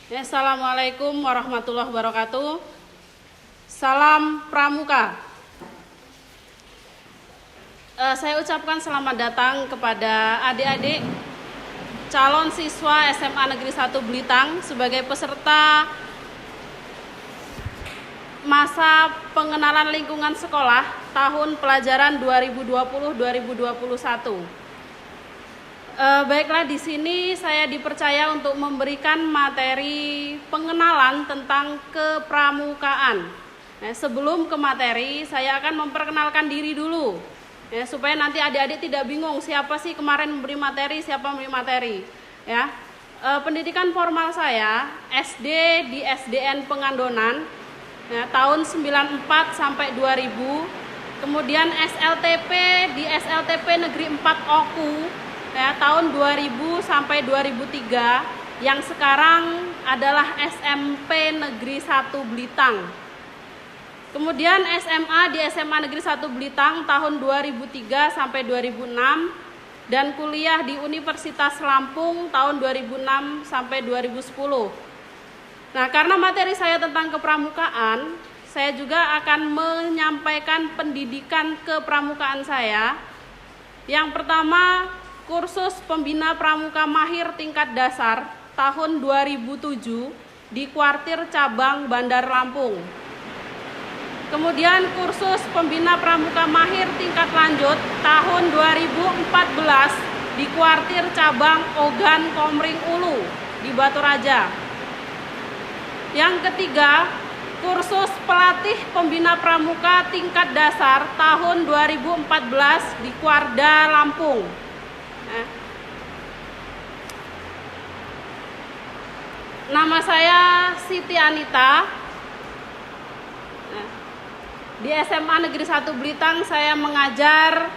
Assalamualaikum warahmatullahi wabarakatuh. Salam Pramuka. Saya ucapkan selamat datang kepada adik-adik calon siswa SMA Negeri 1 Belitang sebagai peserta masa pengenalan lingkungan sekolah tahun pelajaran 2020-2021. Baiklah, di sini saya dipercaya untuk memberikan materi pengenalan tentang kepramukaan. Sebelum ke materi, saya akan memperkenalkan diri dulu, supaya nanti adik-adik tidak bingung siapa sih kemarin memberi materi, siapa memberi materi. Pendidikan formal saya SD di SDN Pengandonan, tahun 94 sampai 2000. Kemudian SLTP di SLTP Negeri 4 Oku, tahun 2000 sampai 2003, yang sekarang adalah SMP Negeri 1 Belitang. Kemudian SMA di SMA Negeri 1 Belitang tahun 2003 sampai 2006, dan kuliah di Universitas Lampung tahun 2006 sampai 2010. Nah, karena materi saya tentang kepramukaan, saya juga akan menyampaikan pendidikan kepramukaan saya. Yang pertama, kursus pembina pramuka mahir tingkat dasar tahun 2007 di Kuartir Cabang Bandar Lampung. Kemudian kursus pembina pramuka mahir tingkat lanjut tahun 2014 di Kuartir Cabang Ogan Komering Ulu di Batu Raja. Yang ketiga, kursus pelatih pembina pramuka tingkat dasar tahun 2014 di Kuarda Lampung. Nama saya Siti Anita. Di SMA Negeri 1 Belitang saya mengajar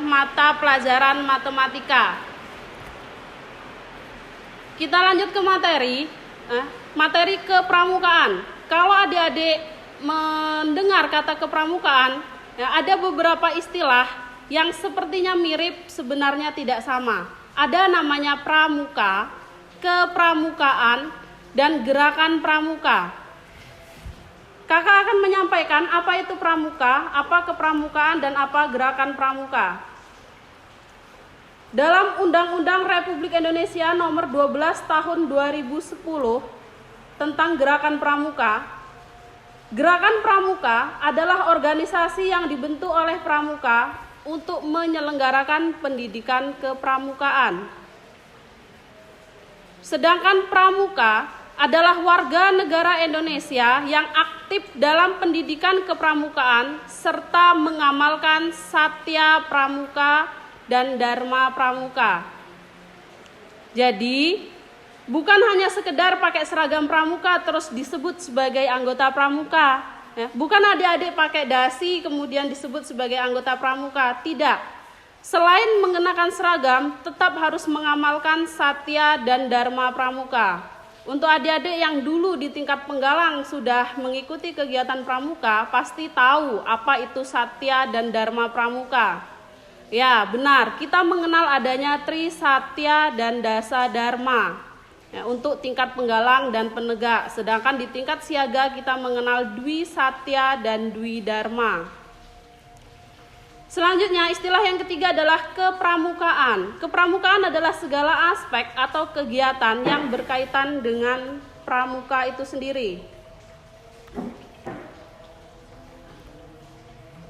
mata pelajaran matematika. Kita lanjut ke materi. Materi kepramukaan. Kalau adik-adik mendengar kata kepramukaan, ada beberapa istilah yang sepertinya mirip, sebenarnya tidak sama. Ada namanya pramuka, kepramukaan, dan gerakan pramuka. Kakak akan menyampaikan apa itu pramuka, apa kepramukaan, dan apa gerakan pramuka. Dalam Undang-Undang Republik Indonesia Nomor 12 Tahun 2010 tentang gerakan pramuka, gerakan pramuka adalah organisasi yang dibentuk oleh pramuka untuk menyelenggarakan pendidikan kepramukaan. Sedangkan pramuka adalah warga negara Indonesia yang aktif dalam pendidikan kepramukaan serta mengamalkan satya pramuka dan dharma pramuka. Jadi, bukan hanya sekedar pakai seragam pramuka terus disebut sebagai anggota pramuka. Bukan adik-adik pakai dasi kemudian disebut sebagai anggota pramuka, tidak. Selain mengenakan seragam, tetap harus mengamalkan satya dan dharma pramuka. Untuk adik-adik yang dulu di tingkat penggalang sudah mengikuti kegiatan pramuka, pasti tahu apa itu satya dan dharma pramuka. Ya, benar, kita mengenal adanya Tri Satya dan Dasa Dharma. Untuk tingkat penggalang dan penegak, sedangkan di tingkat siaga kita mengenal Dwi Satya dan Dwi Dharma. Selanjutnya, istilah yang ketiga adalah kepramukaan. Kepramukaan adalah segala aspek atau kegiatan yang berkaitan dengan pramuka itu sendiri.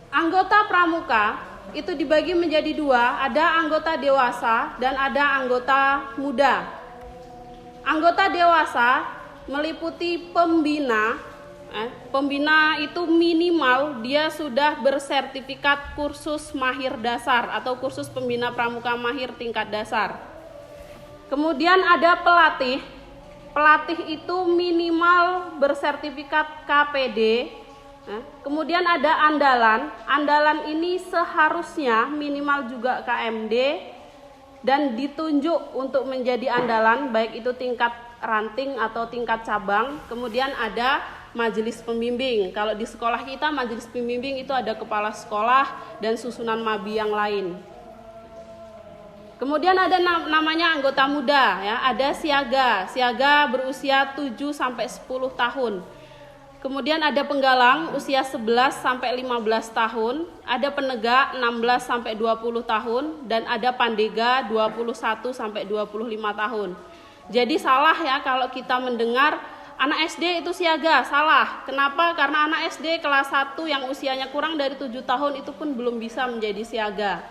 Anggota pramuka itu dibagi menjadi dua, ada anggota dewasa dan ada anggota muda. Anggota dewasa meliputi pembina. Pembina itu minimal dia sudah bersertifikat kursus mahir dasar atau kursus pembina pramuka mahir tingkat dasar. Kemudian ada pelatih. Pelatih itu minimal bersertifikat KPD. Kemudian ada andalan. Andalan ini seharusnya minimal juga KMD dan ditunjuk untuk menjadi andalan, baik itu tingkat ranting atau tingkat cabang. Kemudian ada majelis pembimbing. Kalau di sekolah kita majelis pembimbing itu ada kepala sekolah dan susunan mabi yang lain. Kemudian ada namanya anggota muda ya, ada siaga. Siaga berusia 7 sampai 10 tahun. Kemudian ada penggalang usia 11 sampai 15 tahun, ada penegak 16 sampai 20 tahun dan ada pandega 21 sampai 25 tahun. Jadi salah ya kalau kita mendengar anak SD itu siaga, salah. Kenapa? Karena anak SD kelas 1 yang usianya kurang dari 7 tahun itu pun belum bisa menjadi siaga.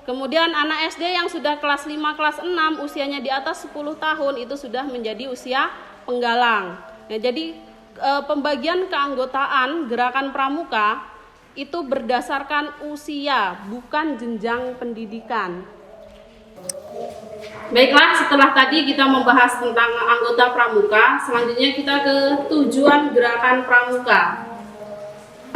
Kemudian anak SD yang sudah kelas 5, kelas 6 usianya di atas 10 tahun itu sudah menjadi usia penggalang. Nah, jadi pembagian keanggotaan gerakan pramuka itu berdasarkan usia, bukan jenjang pendidikan. Baiklah, setelah tadi kita membahas tentang anggota pramuka, selanjutnya kita ke tujuan gerakan pramuka.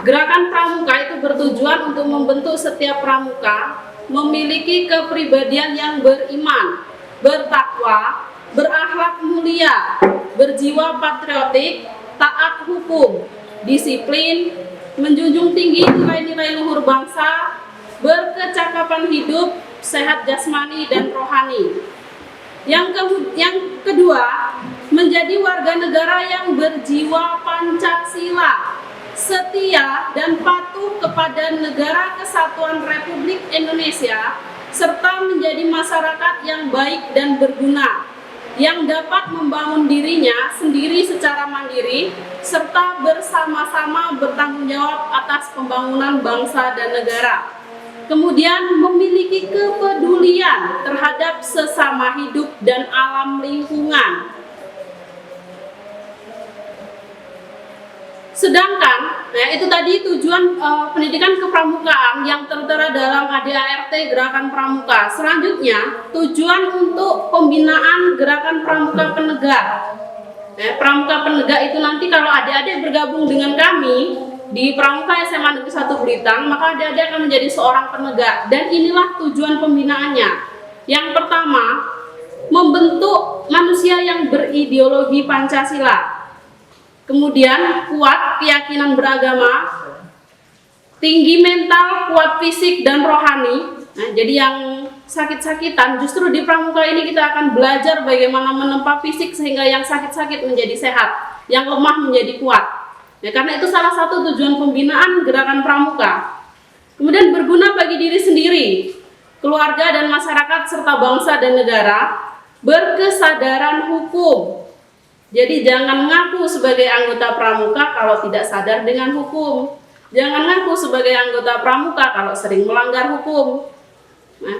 Gerakan pramuka itu bertujuan untuk membentuk setiap pramuka memiliki kepribadian yang beriman, bertakwa, berakhlak mulia, berjiwa patriotik, taat hukum, disiplin, menjunjung tinggi nilai-nilai luhur bangsa, berkecakapan hidup, sehat jasmani dan rohani. Yang kedua, menjadi warga negara yang berjiwa Pancasila, setia dan patuh kepada Negara Kesatuan Republik Indonesia, serta menjadi masyarakat yang baik dan berguna, yang dapat membangun dirinya sendiri secara mandiri, serta bersama-sama bertanggung jawab atas pembangunan bangsa dan negara. Kemudian memiliki kepedulian terhadap sesama hidup dan alam lingkungan. Sedangkan, itu tadi tujuan pendidikan kepramukaan yang tertera dalam ADART Gerakan Pramuka. Selanjutnya, tujuan untuk pembinaan Gerakan Pramuka Penegak. Pramuka Penegak itu nanti kalau adik-adik bergabung dengan kami di Pramuka SMA Negeri 1 Blitar, maka adik-adik akan menjadi seorang penegak. Dan inilah tujuan pembinaannya. Yang pertama, membentuk manusia yang berideologi Pancasila. Kemudian kuat keyakinan beragama, tinggi mental, kuat fisik dan rohani. Nah, jadi yang sakit-sakitan, justru di pramuka ini kita akan belajar bagaimana menempa fisik sehingga yang sakit-sakit menjadi sehat, yang lemah menjadi kuat. Ya, karena itu salah satu tujuan pembinaan gerakan pramuka. Kemudian berguna bagi diri sendiri, keluarga dan masyarakat serta bangsa dan negara, berkesadaran hukum. Jadi jangan ngaku sebagai anggota pramuka kalau tidak sadar dengan hukum. Jangan ngaku sebagai anggota pramuka kalau sering melanggar hukum. Nah,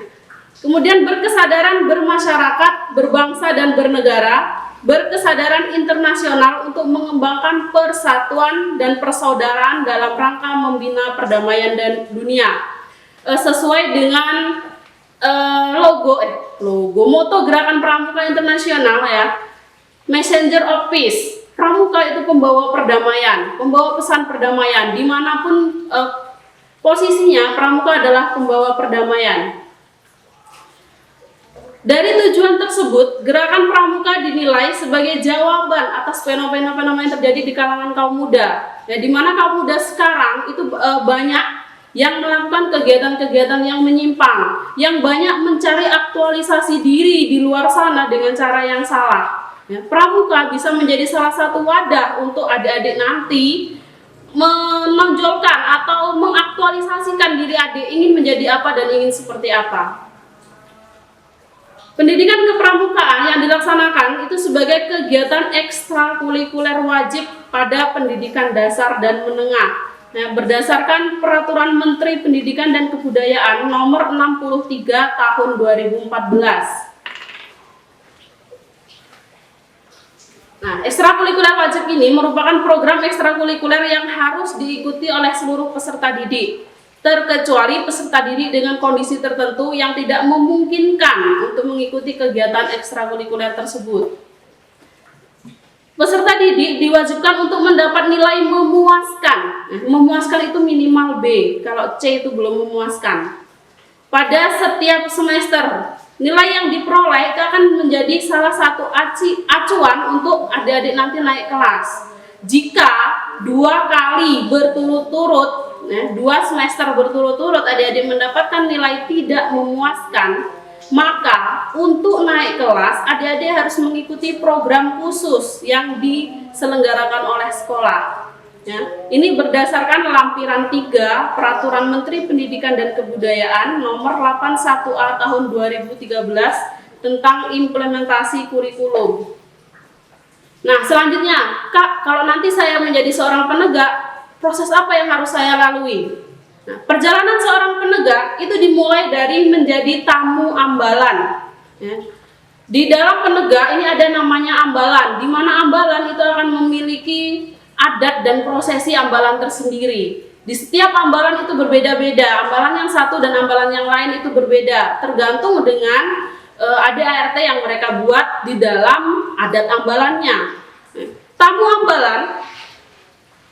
kemudian berkesadaran bermasyarakat, berbangsa dan bernegara, berkesadaran internasional untuk mengembangkan persatuan dan persaudaraan dalam rangka membina perdamaian dan dunia. Sesuai dengan moto Gerakan Pramuka Internasional ya. Messenger of Peace. Pramuka itu pembawa perdamaian, pembawa pesan perdamaian. Dimanapun posisinya, pramuka adalah pembawa perdamaian. Dari tujuan tersebut, gerakan pramuka dinilai sebagai jawaban atas fenomena-fenomena yang terjadi di kalangan kaum muda. Ya, di mana kaum muda sekarang itu banyak yang melakukan kegiatan-kegiatan yang menyimpang, yang banyak mencari aktualisasi diri di luar sana dengan cara yang salah. Ya, pramuka bisa menjadi salah satu wadah untuk adik-adik nanti menonjolkan atau mengaktualisasikan diri adik ingin menjadi apa dan ingin seperti apa. Pendidikan kepramukaan yang dilaksanakan itu sebagai kegiatan ekstrakurikuler wajib pada pendidikan dasar dan menengah. Nah, berdasarkan Peraturan Menteri Pendidikan dan Kebudayaan Nomor 63 Tahun 2014. Nah, ekstrakurikuler wajib ini merupakan program ekstrakurikuler yang harus diikuti oleh seluruh peserta didik, terkecuali peserta didik dengan kondisi tertentu yang tidak memungkinkan untuk mengikuti kegiatan ekstrakurikuler tersebut. Peserta didik diwajibkan untuk mendapat nilai memuaskan. Nah, memuaskan itu minimal B, kalau C itu belum memuaskan. Pada setiap semester, nilai yang diperoleh itu akan menjadi salah satu acuan untuk adik-adik nanti naik kelas. Jika 2 kali berturut-turut, 2 semester berturut-turut adik-adik mendapatkan nilai tidak memuaskan, Maka untuk naik kelas, adik-adik harus mengikuti program khusus yang diselenggarakan oleh sekolah. Ya, ini berdasarkan lampiran 3 Peraturan Menteri Pendidikan dan Kebudayaan nomor 81A tahun 2013 tentang implementasi kurikulum. Nah, selanjutnya, Kak, kalau nanti saya menjadi seorang penegak, proses apa yang harus saya lalui? Nah, perjalanan seorang penegak itu dimulai dari menjadi tamu ambalan. Ya. Di dalam penegak ini ada namanya ambalan, di mana ambalan itu akan memiliki adat dan prosesi ambalan tersendiri. Di setiap ambalan itu berbeda-beda, ambalan yang satu dan ambalan yang lain itu berbeda, tergantung dengan ADART yang mereka buat di dalam adat ambalannya. Tamu ambalan,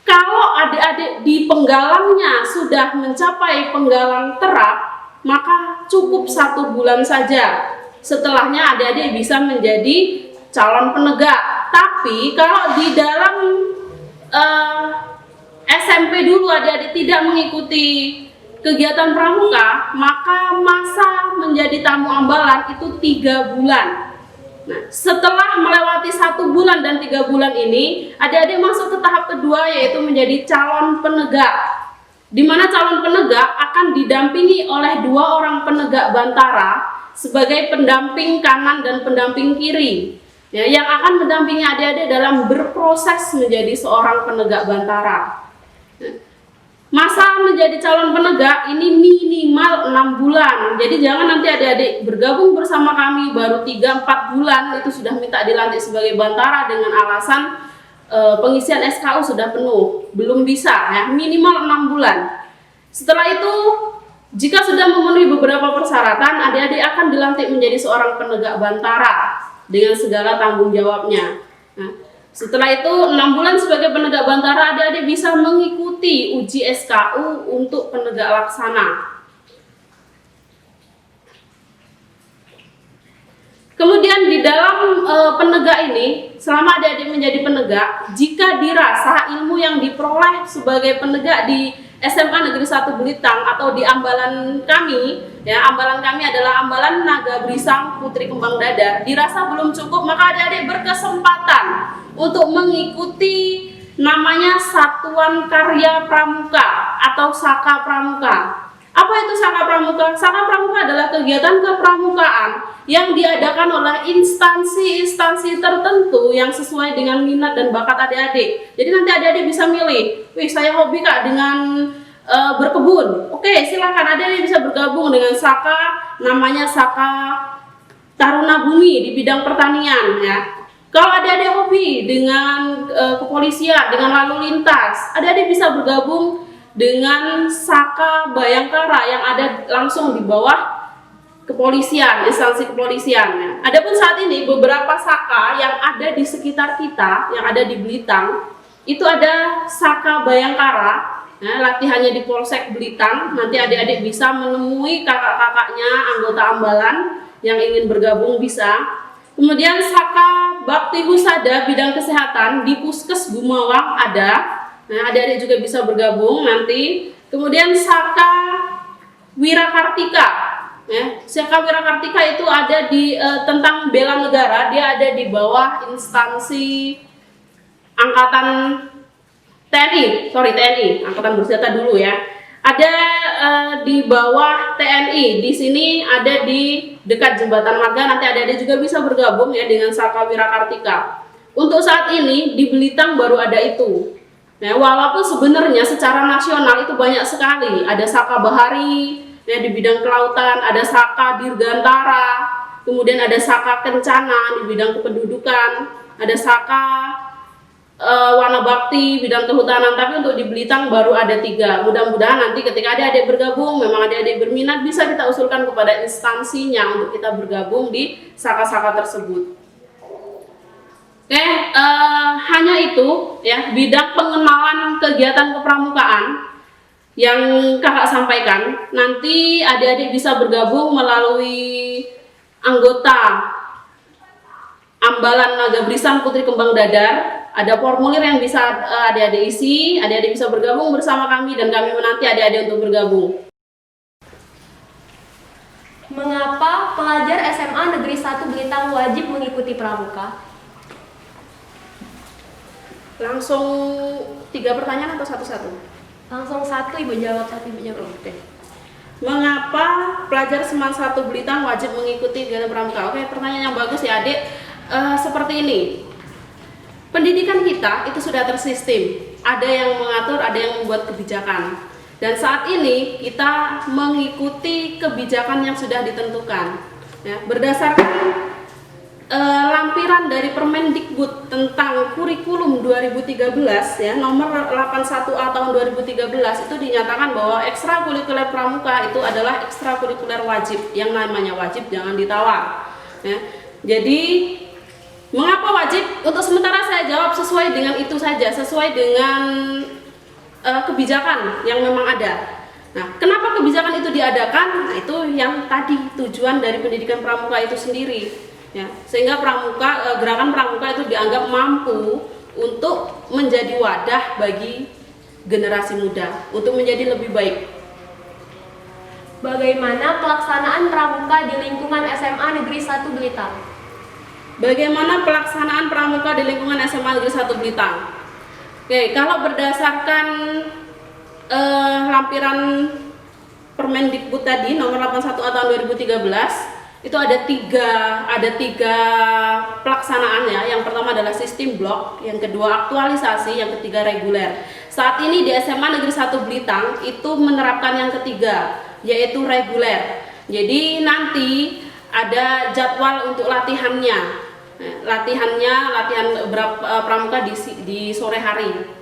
kalau adik-adik di penggalangnya sudah mencapai penggalang terap, maka cukup 1 bulan saja. Setelahnya adik-adik bisa menjadi calon penegak. Tapi kalau di dalam SMP dulu adik-adik tidak mengikuti kegiatan pramuka, maka masa menjadi tamu ambalan itu 3 bulan. Nah, setelah melewati 1 bulan dan 3 bulan ini, adik-adik masuk ke tahap kedua, yaitu menjadi calon penegak. Di mana calon penegak akan didampingi oleh 2 orang penegak bantara sebagai pendamping kanan dan pendamping kiri, ya, yang akan mendampingi adik-adik dalam berproses menjadi seorang penegak bantara. Masa menjadi calon penegak ini minimal 6 bulan. Jadi jangan nanti adik-adik bergabung bersama kami baru 3-4 bulan itu sudah minta dilantik sebagai bantara dengan alasan pengisian SKU sudah penuh. Belum bisa, ya, minimal 6 bulan. Setelah itu, jika sudah memenuhi beberapa persyaratan, adik-adik akan dilantik menjadi seorang penegak bantara dengan segala tanggung jawabnya. Nah, setelah itu 6 bulan sebagai penegak bantara, adik-adik bisa mengikuti uji SKU untuk penegak laksana. Kemudian di dalam penegak ini, selama adik-adik menjadi penegak, jika dirasa ilmu yang diperoleh sebagai penegak di SMA Negeri 1 Belitang atau di ambalan kami, ya, ambalan kami adalah ambalan Naga Brisang Putri Kembang Dadar, dirasa belum cukup, maka adik-adik berkesempatan untuk mengikuti namanya Satuan Karya Pramuka atau Saka Pramuka. Apa itu Saka Pramuka? Saka Pramuka adalah kegiatan kepramukaan yang diadakan oleh instansi-instansi tertentu yang sesuai dengan minat dan bakat adik-adik. Jadi nanti adik-adik bisa milih, wih saya hobi Kak dengan berkebun. Oke, silakan adik-adik bisa bergabung dengan Saka, namanya Saka Taruna Bumi di bidang pertanian, ya. Kalau adik-adik hobi dengan kepolisian, dengan lalu lintas, adik-adik bisa bergabung dengan Saka Bayangkara yang ada langsung di bawah kepolisian, instansi kepolisian. Adapun saat ini beberapa Saka yang ada di sekitar kita, yang ada di Belitang, itu ada Saka Bayangkara. Nah, latihannya di Polsek Belitang. Nanti adik-adik bisa menemui kakak-kakaknya anggota ambalan yang ingin bergabung bisa. Kemudian Saka Bakti Husada bidang kesehatan di Puskes Gumawang ada. Nah, adik-adik juga bisa bergabung nanti. Kemudian Saka Wirakartika, ya, Saka Wirakartika itu ada di tentang bela negara. Dia ada di bawah instansi angkatan TNI, angkatan bersenjata dulu, ya. Ada di bawah TNI. Di sini ada di dekat Jembatan Marga. Nanti adik-adik juga bisa bergabung, ya, dengan Saka Wirakartika. Untuk saat ini di Belitang baru ada itu. Nah, walaupun sebenarnya secara nasional itu banyak sekali, ada Saka Bahari, ya, di bidang kelautan, ada Saka Dirgantara, kemudian ada Saka Kencana di bidang kependudukan, ada Saka Wana Bakti bidang kehutanan. Tapi untuk di Belitang baru ada 3. Mudah-mudahan nanti ketika adik-adik bergabung, memang adik-adik berminat, bisa kita usulkan kepada instansinya untuk kita bergabung di Saka-Saka tersebut. Oke, hanya itu, ya, bidang pengenalan kegiatan kepramukaan yang kakak sampaikan. Nanti adik-adik bisa bergabung melalui anggota ambalan Naga Brisang Putri Kembang Dadar. Ada formulir yang bisa adik-adik isi, adik-adik bisa bergabung bersama kami dan kami menanti adik-adik untuk bergabung. Mengapa pelajar SMA Negeri 1 Belitang wajib mengikuti pramuka? Langsung 3 pertanyaan atau satu-satu? Langsung satu Ibu jawab, satu Ibu jawab. Oke. Mengapa pelajar SMA 1 Belitang wajib mengikuti kegiatan pramuka? Oke, pertanyaan yang bagus ya adik. Seperti ini. Pendidikan kita itu sudah tersistem. Ada yang mengatur, ada yang membuat kebijakan. Dan saat ini kita mengikuti kebijakan yang sudah ditentukan. Ya, berdasarkan lampiran dari Permendikbud tentang kurikulum 2013 ya, nomor 81A tahun 2013 itu dinyatakan bahwa ekstrakurikuler pramuka itu adalah ekstrakurikuler wajib. Yang namanya wajib jangan ditawar. Ya. Jadi mengapa wajib? Untuk sementara saya jawab sesuai dengan itu saja, sesuai dengan kebijakan yang memang ada. Nah, kenapa kebijakan itu diadakan? Nah, itu yang tadi tujuan dari pendidikan pramuka itu sendiri, ya. Sehingga pramuka, gerakan pramuka itu dianggap mampu untuk menjadi wadah bagi generasi muda untuk menjadi lebih baik. Bagaimana pelaksanaan pramuka di lingkungan SMA Negeri 1 Belitang? Bagaimana pelaksanaan pramuka di lingkungan SMA Negeri 1 Belitang? Oke, kalau berdasarkan lampiran Permendikbud tadi nomor 81 tahun 2013 itu ada tiga pelaksanaan ya. Yang pertama adalah sistem blok, yang kedua aktualisasi, yang ketiga reguler. Saat ini di SMA Negeri 1 Belitang itu menerapkan yang ketiga, yaitu reguler. Jadi nanti ada jadwal untuk latihan pramuka di sore hari.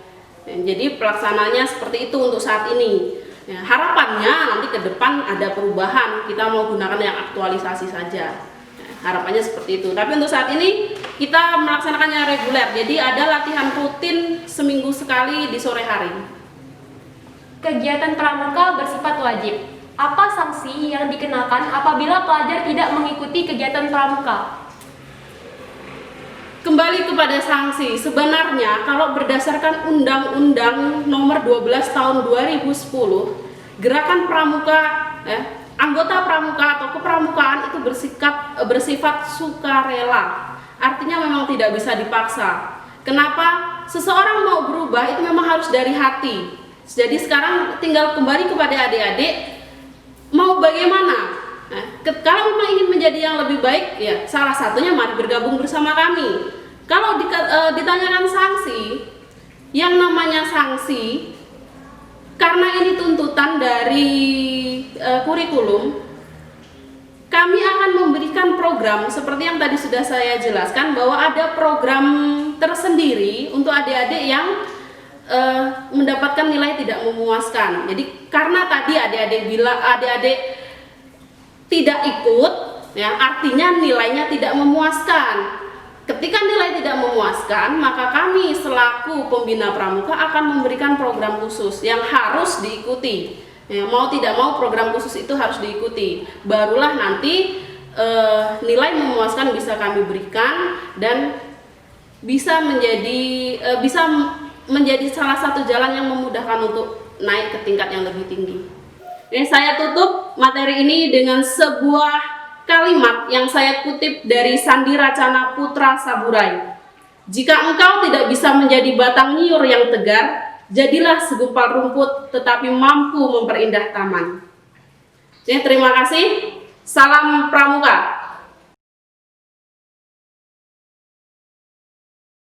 Jadi pelaksananya seperti itu untuk saat ini. Ya, harapannya nanti ke depan ada perubahan, kita mau gunakan yang aktualisasi saja. Ya, harapannya seperti itu. Tapi untuk saat ini kita melaksanakannya reguler. Jadi ada latihan rutin seminggu sekali di sore hari. Kegiatan pramuka bersifat wajib. Apa sanksi yang dikenakan apabila pelajar tidak mengikuti kegiatan pramuka? Kembali kepada sanksi, sebenarnya kalau berdasarkan Undang-Undang Nomor 12 Tahun 2010, gerakan pramuka, anggota pramuka atau kepramukaan itu bersifat sukarela. Artinya memang tidak bisa dipaksa. Kenapa? Seseorang mau berubah itu memang harus dari hati. Jadi sekarang tinggal kembali kepada adik-adik, mau bagaimana? Kalau memang ingin menjadi yang lebih baik, ya salah satunya mari bergabung bersama kami. Kalau ditanyakan sanksi, yang namanya sanksi, karena ini tuntutan dari kurikulum, kami akan memberikan program seperti yang tadi sudah saya jelaskan, bahwa ada program tersendiri untuk adik-adik yang mendapatkan nilai tidak memuaskan. Jadi karena tadi adik-adik bilang adik-adik tidak ikut, ya artinya nilainya tidak memuaskan. Ketika nilai tidak memuaskan, maka kami selaku pembina pramuka akan memberikan program khusus yang harus diikuti. Ya, mau tidak mau program khusus itu harus diikuti. Barulah nanti nilai memuaskan bisa kami berikan dan bisa menjadi salah satu jalan yang memudahkan untuk naik ke tingkat yang lebih tinggi. Saya tutup materi ini dengan sebuah kalimat yang saya kutip dari Sandi Racana Putra Saburai. Jika engkau tidak bisa menjadi batang nyiur yang tegar, jadilah segumpal rumput tetapi mampu memperindah taman. Terima kasih. Salam Pramuka.